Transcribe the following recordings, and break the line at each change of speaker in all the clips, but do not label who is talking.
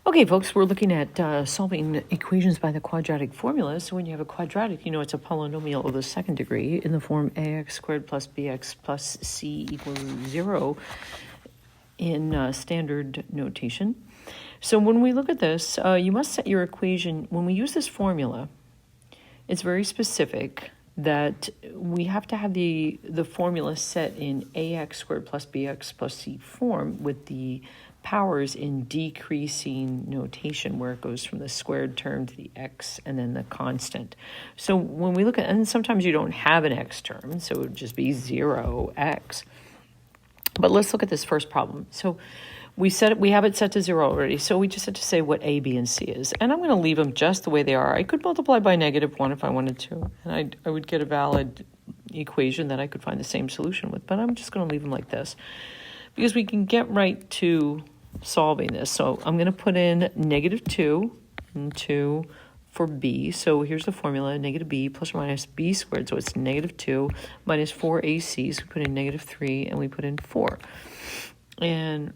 Okay, folks, we're looking at solving equations by the quadratic formula. So when you have a quadratic, you know it's a polynomial of the second degree in the form ax squared plus bx plus c equals 0 in standard notation. So when we look at this, you must set your equation. When we use this formula, it's very specific that we have to have the formula set in ax squared plus bx plus c form with the powers in decreasing notation, where it goes from the squared term to the x and then the constant. So when we look at, and sometimes you don't have an x term, so it would just be 0x. But let's look at this first problem. So we have it set to 0 already, so we just have to say what a, b, and c is. And I'm going to leave them just the way they are. I could multiply by -1 if I wanted to, and I would get a valid equation that I could find the same solution with, but I'm just going to leave them like this because we can get right to solving this. So I'm going to put in -2 and 2 for b. So here's the formula, -b plus or minus b squared. So it's -2 minus 4ac. So we put in -3 and we put in 4. And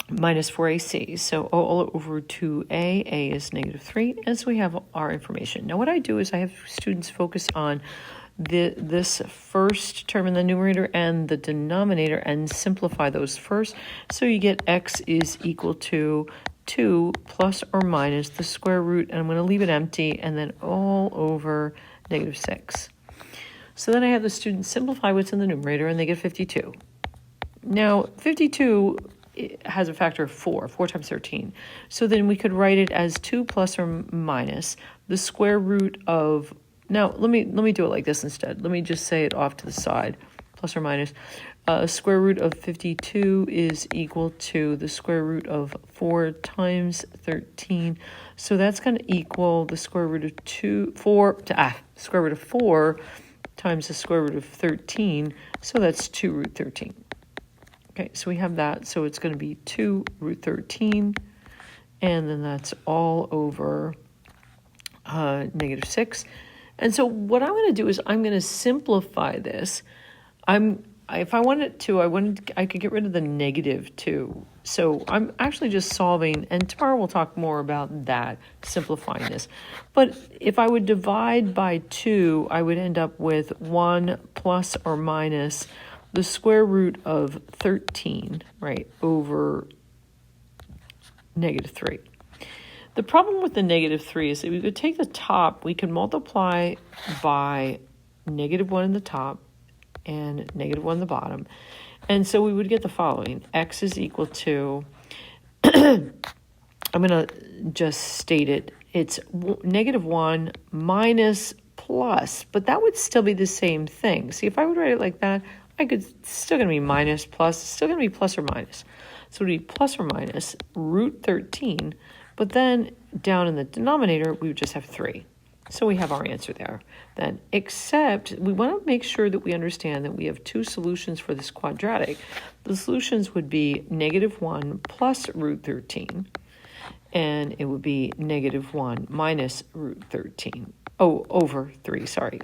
minus 4ac. So all over 2a, a is -3. And so we have our information. Now what I do is I have students focus on this first term in the numerator and the denominator and simplify those first. So you get x is equal to 2 plus or minus the square root, and I'm going to leave it empty, and then all over -6. So then I have the students simplify what's in the numerator, and they get 52. Now, 52 has a factor of 4 times 13. So then we could write it as 2 plus or minus the square root of, now let me do it like this instead. Let me just say it off to the side, plus or minus. Square root of 52 is equal to the square root of 4 times 13. So that's going to equal the square root of square root of 4 times the square root of 13. So that's 2 root 13. Okay, so we have that. So it's going to be 2 root 13. And then that's all over -6. And so what I'm going to do is I'm going to simplify this. If I wanted to, I could get rid of the -2. So I'm actually just solving, and tomorrow we'll talk more about that, simplifying this. But if I would divide by 2, I would end up with 1 plus or minus the square root of 13, right, over -3. The problem with the -3 is that we could take the top, we could multiply by -1 in the top and -1 in the bottom. And so we would get the following. X is equal to, I'm going to just state it, it's -1 minus plus, but that would still be the same thing. See, if I would write it like that, it's still going to be minus, plus, it's still going to be plus or minus. So it would be plus or minus root 13, but then down in the denominator, we would just have 3. So we have our answer there then, except we want to make sure that we understand that we have 2 solutions for this quadratic. The solutions would be -1 plus root 13, and it would be -1 minus root 13. Oh, over 3, sorry.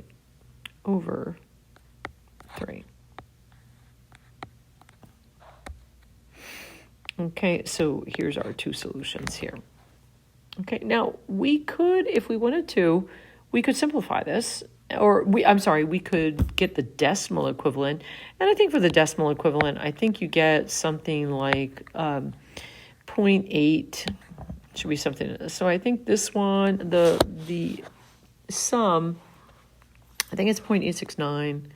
Over 3. Okay, so here's our 2 solutions here. Okay, now we could, if we wanted to, we could simplify this, or we could get the decimal equivalent. And I think for the decimal equivalent, I think you get something like 0.8, should be something. So I think this one, the sum, I think it's 0.869.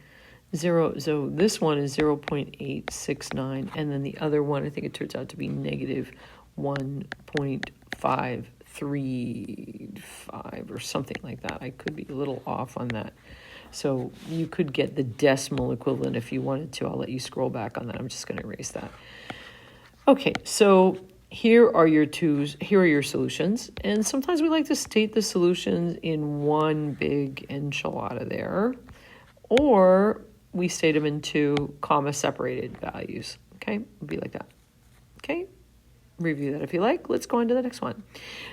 So this one is 0.869, and then the other one, I think it turns out to be -1.535 or something like that. I could be a little off on that. So you could get the decimal equivalent if you wanted to. I'll let you scroll back on that. I'm just going to erase that. Okay, so here are your solutions. And sometimes we like to state the solutions in one big enchilada there, or we state them in 2 comma separated values. Okay, it'll be like that. Okay, review that if you like. Let's go on to the next one.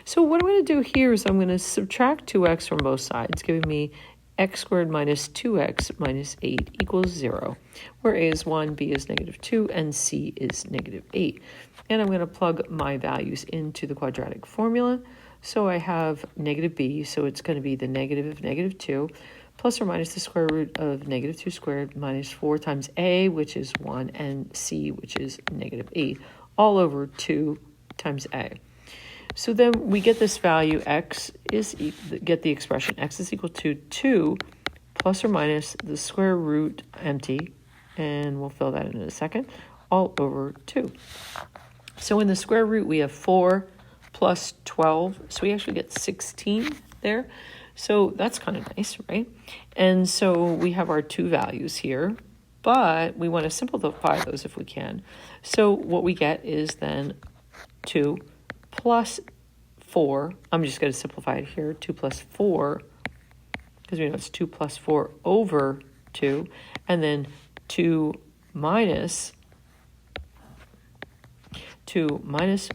So what I'm going to do here is I'm going to subtract 2x from both sides, giving me x squared minus 2x minus 8 equals 0, where a is 1, b is negative 2, and c is negative 8. And I'm going to plug my values into the quadratic formula. So I have negative b, so it's going to be the negative of negative 2, plus or minus the square root of negative 2 squared minus 4 times a, which is 1, and c, which is negative 8, all over 2 times a. So then we get this value, get the expression x is equal to 2 plus or minus the square root empty, and we'll fill that in a second, all over 2. So in the square root, we have 4 plus 12, so we actually get 16 there. So that's kind of nice, right? And so we have our two values here, but we want to simplify those if we can. So what we get is then 2 plus 4. I'm just going to simplify it here. 2 plus 4, because we know it's 2 plus 4 over 2, and then 2 minus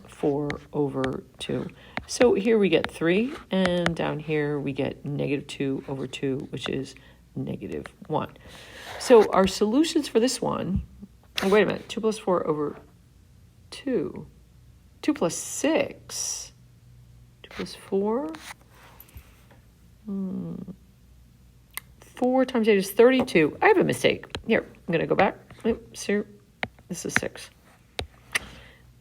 4 over 2. So here we get 3, and down here we get negative 2 over 2, which is negative 1. So our solutions for this one, oh, wait a minute, 2 plus 4 over 2. 2 plus 6. 2 plus 4. 4 times 8 is 32. I have a mistake. Here, I'm going to go back. Oops, here. This is 6.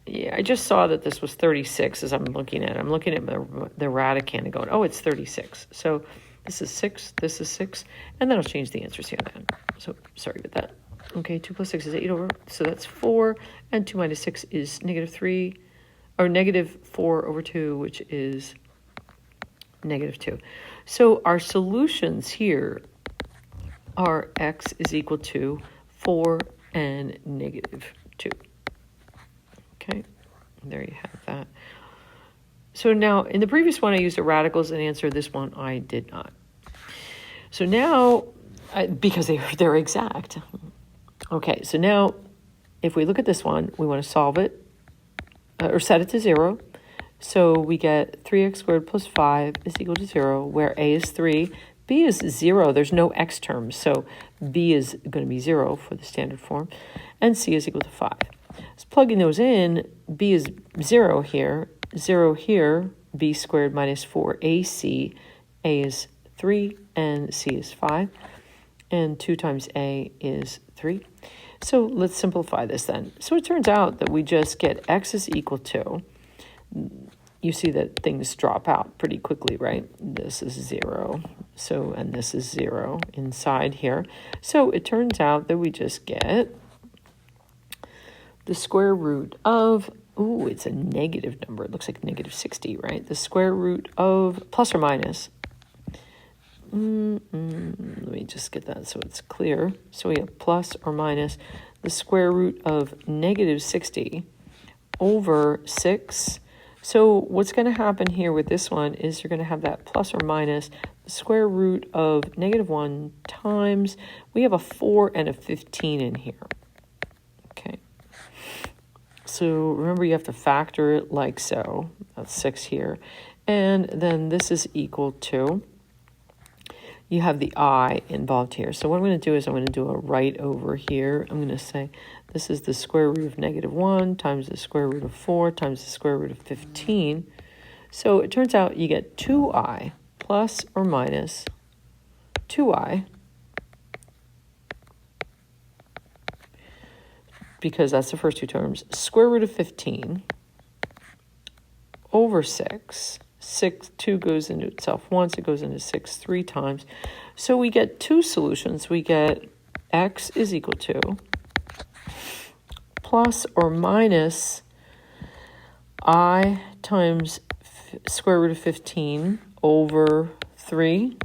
Yeah, I just saw that this was 36 as I'm looking at it. I'm looking at the radicand and going, oh, it's 36. So this is 6, this is 6, and then I'll change the answers here then. So sorry about that. Okay, 2 plus 6 is 8 over, so that's 4, and 2 minus 6 is negative 3, or negative 4 over 2, which is negative 2. So our solutions here are x is equal to 4 and negative 2. Okay, there you have that. So now, in the previous one, I used a radical as an answer. This one, I did not. So now, because they're exact. Okay, so now, if we look at this one, we want to solve it, or set it to 0. So we get 3x squared plus 5 is equal to 0, where a is 3, b is 0. There's no x terms, so b is going to be 0 for the standard form, and c is equal to 5. So plugging those in, b is 0 here, 0 here, b squared minus 4ac, a is 3, and c is 5, and 2 times a is 3. So let's simplify this then. So it turns out that we just get x is equal to, you see that things drop out pretty quickly, right? This is 0, so, and this is 0 inside here. So it turns out that we just get the square root of, ooh, it's a negative number. It looks like negative 60, right? The square root of plus or minus. Let me just get that so it's clear. So we have plus or minus the square root of negative 60 over 6. So what's going to happen here with this one is you're going to have that plus or minus the square root of negative 1 times, we have a 4 and a 15 in here. Okay. So remember, you have to factor it like so. That's 6 here. And then this is equal to, you have the I involved here. So what I'm going to do is I'm going to do a right over here. I'm going to say this is the square root of negative 1 times the square root of 4 times the square root of 15. So it turns out you get 2i plus or minus 2i, because that's the first two terms, square root of 15 over 6. 2 goes into itself once, it goes into 6 3 times. So we get two solutions. We get x is equal to plus or minus I times square root of 15 over 3.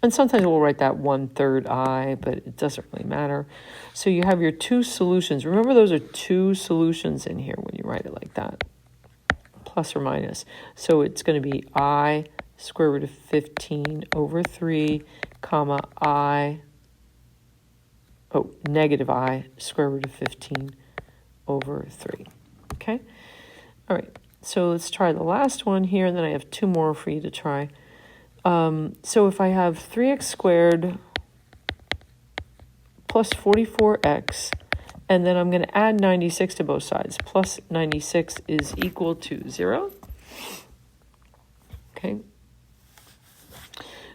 And sometimes we'll write that 1/3 I, but it doesn't really matter. So you have your two solutions. Remember, those are two solutions in here when you write it like that, plus or minus. So it's going to be I square root of 15 over 3, comma negative I square root of 15 over 3. Okay? All right. So let's try the last one here, and then I have two more for you to try. So if I have 3x squared plus 44x, and then I'm going to add 96 to both sides, plus 96 is equal to 0. Okay.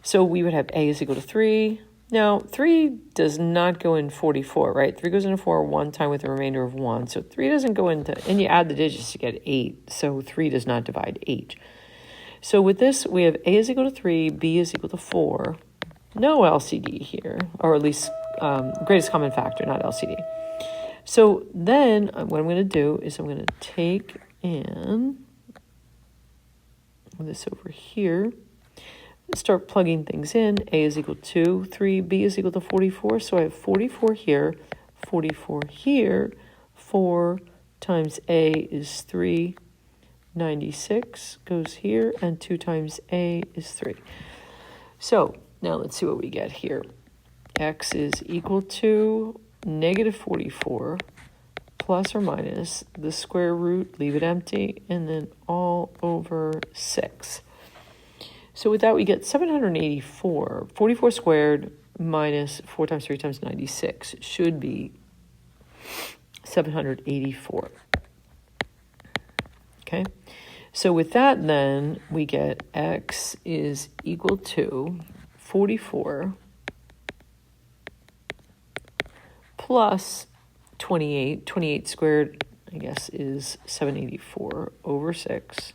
So we would have a is equal to 3. Now, 3 does not go in 44, right? 3 goes into 4 one time with a remainder of 1. So 3 doesn't go into, and you add the digits to get 8. So 3 does not divide 8. So with this, we have a is equal to 3, b is equal to 4. No LCD here, or at least greatest common factor, not LCD. So then what I'm going to do is I'm going to take in this over here, start plugging things in. A is equal to 3, b is equal to 44. So I have 44 here, 44 here. 4 times a is 3. 96 goes here, and 2 times a is 3. So now let's see what we get here. X is equal to negative 44 plus or minus the square root, leave it empty, and then all over 6. So with that, we get 784. 44 squared minus 4 times 3 times 96 should be 784. Okay, so with that, then we get x is equal to 44 plus 28. 28 squared, I guess, is 784 over 6.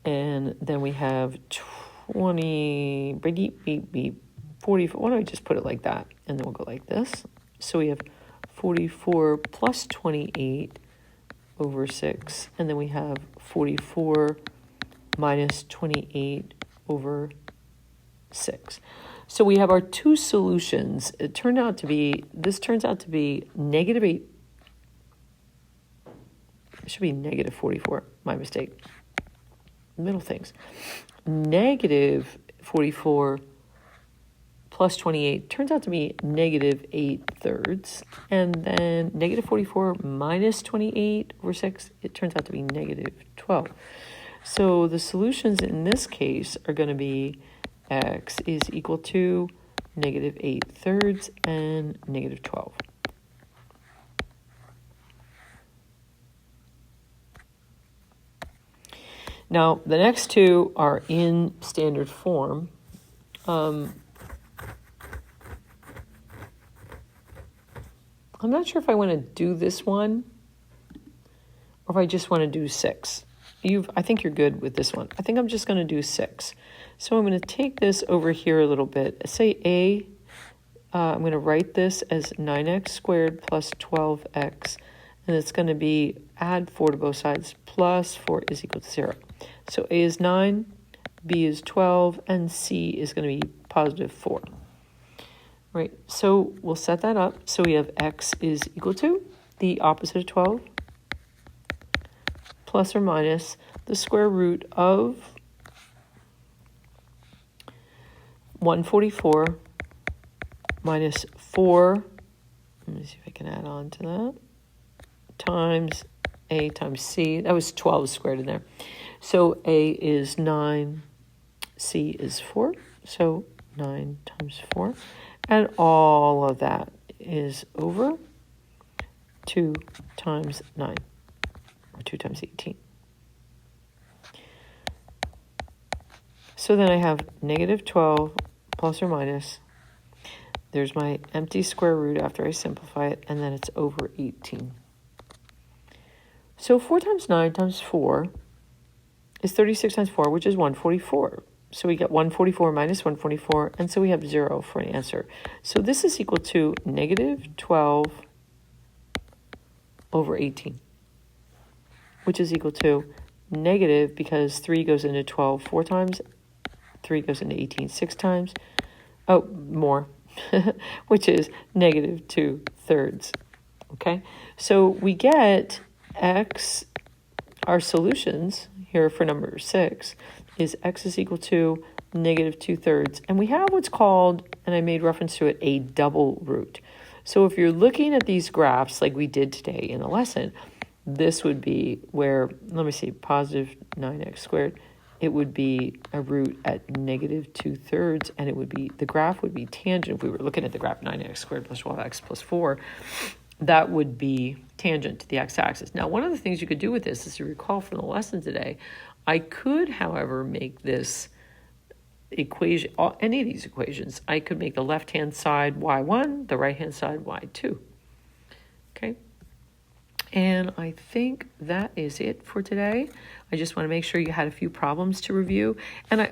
And then we have 20, 44. Why don't I just put it like that? And then we'll go like this. So we have 44 plus 28 over 6, and then we have 44 minus 28 over 6. So we have our two solutions. This turns out to be negative 8. It should be negative 44, my mistake. Middle things. Negative 44 plus 28 turns out to be negative 8/3. And then negative 44 minus 28 over 6, it turns out to be negative 12. So the solutions in this case are going to be x is equal to negative 8/3 and negative 12. Now, the next two are in standard form. I'm not sure if I want to do this one or if I just want to do 6. I think you're good with this one. I think I'm just going to do 6. So I'm going to take this over here a little bit. Say I'm going to write this as 9x squared plus 12x, and it's going to be add 4 to both sides, plus 4 is equal to 0. So a is 9, b is 12, and c is going to be positive 4. Right, so we'll set that up. So we have x is equal to the opposite of 12 plus or minus the square root of 144 minus 4, let me see if I can add on to that, times a times c. That was 12 squared in there. So a is 9, c is 4, so 9 times 4. And all of that is over 2 times 9, or 2 times 18. So then I have negative 12 plus or minus. There's my empty square root after I simplify it, and then it's over 18. So 4 times 9 times 4 is 36 times 4, which is 144. So we get 144 minus 144, and so we have 0 for an answer. So this is equal to negative 12 over 18, which is equal to negative, because 3 goes into 12 4 times, 3 goes into 18 6 times, oh, more, which is negative 2/3. Okay, so we get x, our solutions here for number 6, is x is equal to negative 2/3. And we have what's called, and I made reference to it, a double root. So if you're looking at these graphs like we did today in the lesson, this would be where, let me see, positive 9x squared, it would be a root at negative 2/3, and it would be, the graph would be tangent. If we were looking at the graph 9x squared plus 12x plus 4, that would be tangent to the x-axis. Now, one of the things you could do with this, as you recall from the lesson today, I could, however, make this equation, any of these equations, I could make the left-hand side y1, the right-hand side y2. Okay? And I think that is it for today. I just want to make sure you had a few problems to review. And I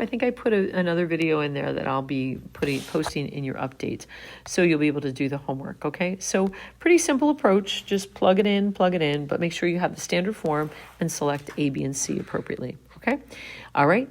think I put another video in there that I'll be posting in your updates, so you'll be able to do the homework, okay? So pretty simple approach, just plug it in, but make sure you have the standard form and select A, B, and C appropriately, okay? All right.